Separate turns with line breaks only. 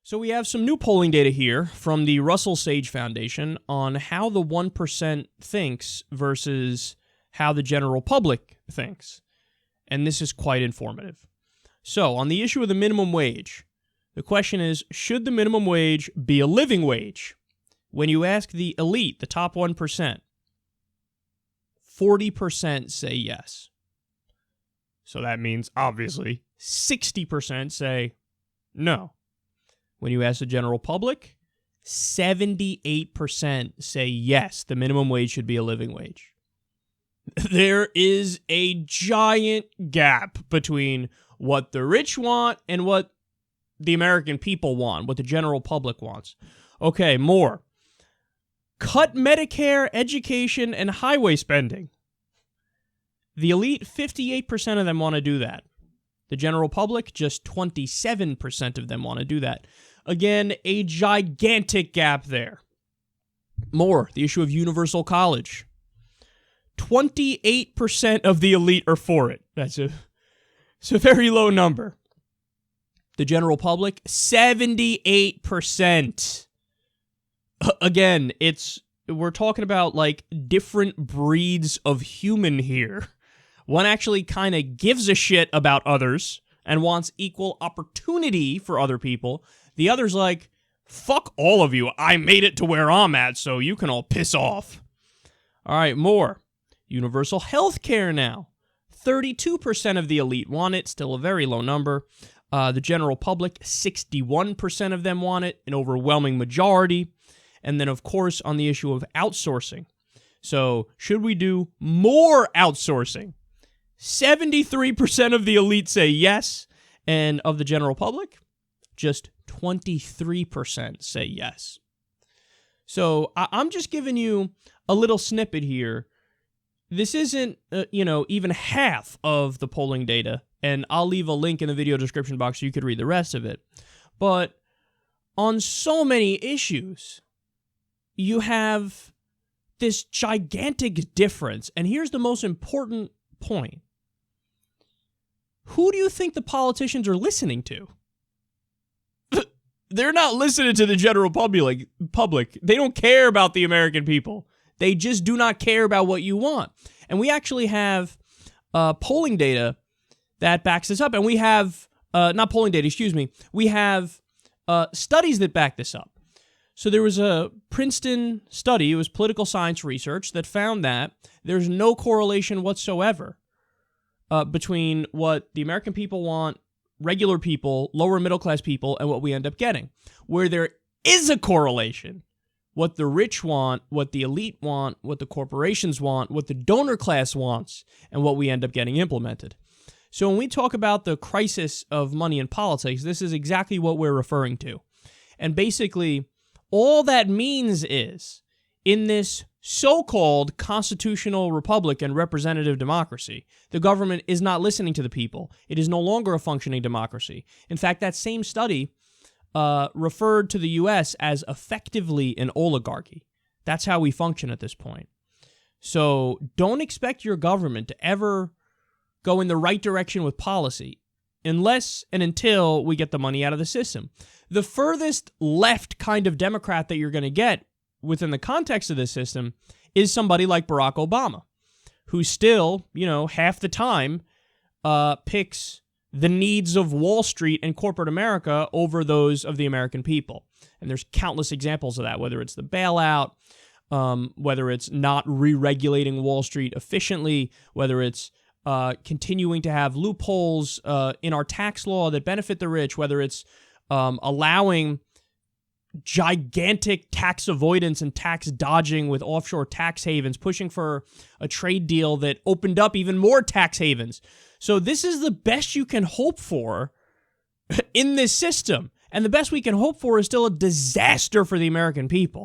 So we have some new polling data here from the Russell Sage Foundation on how the 1% thinks versus how the general public thinks. And this is quite informative. So on the issue of the minimum wage, the question is, should the minimum wage be a living wage? When you ask the elite, the top 1%, 40% say yes. So that means, obviously, 60% say no. When you ask the general public, 78% say yes, the minimum wage should be a living wage. There is a giant gap between what the rich want and what the American people want, what the general public wants. Okay, more. Cut Medicare, education, and highway spending. The elite, 58% of them want to do that. The general public, just 27% of them want to do that. Again, a gigantic gap there. More, the issue of universal college. 28% of the elite are for it. It's a very low number. The general public, 78%. Again, we're talking about like different breeds of human here. One actually kind of gives a shit about others and wants equal opportunity for other people. The other's like, fuck all of you. I made it to where I'm at, so you can all piss off. All right, more. Universal health care now. 32% of the elite want it, still a very low number. The general public, 61% of them want it, an overwhelming majority. And then, of course, on the issue of outsourcing. So, should we do more outsourcing? 73% of the elite say yes, and of the general public, just 23% say yes. So, I'm just giving you a little snippet here. This isn't, even half of the polling data, and I'll leave a link in the video description box so you could read the rest of it. But on so many issues, you have this gigantic difference. And here's the most important point. Who do you think the politicians are listening to? They're not listening to the general public. They don't care about the American people. They just do not care about what you want. And we actually have polling data that backs this up. And we have, not polling data, excuse me. We have studies that back this up. So there was a Princeton study, it was political science research, that found that there's no correlation whatsoever between what the American people want, regular people, lower middle class people, and what we end up getting. Where there is a correlation, what the rich want, what the elite want, what the corporations want, what the donor class wants, and what we end up getting implemented. So when we talk about the crisis of money in politics, this is exactly what we're referring to. And basically, all that means is, in this so-called constitutional republic and representative democracy, the government is not listening to the people. It is no longer a functioning democracy. In fact, that same study referred to the U.S. as effectively an oligarchy. That's how we function at this point. So don't expect your government to ever go in the right direction with policy unless and until we get the money out of the system. The furthest left kind of Democrat that you're going to get within the context of this system is somebody like Barack Obama, who still, half the time picks the needs of Wall Street and corporate America over those of the American people. And there's countless examples of that, whether it's the bailout, whether it's not re-regulating Wall Street efficiently, whether it's continuing to have loopholes in our tax law that benefit the rich, whether it's allowing gigantic tax avoidance and tax dodging with offshore tax havens, pushing for a trade deal that opened up even more tax havens. So this is the best you can hope for in this system. And the best we can hope for is still a disaster for the American people.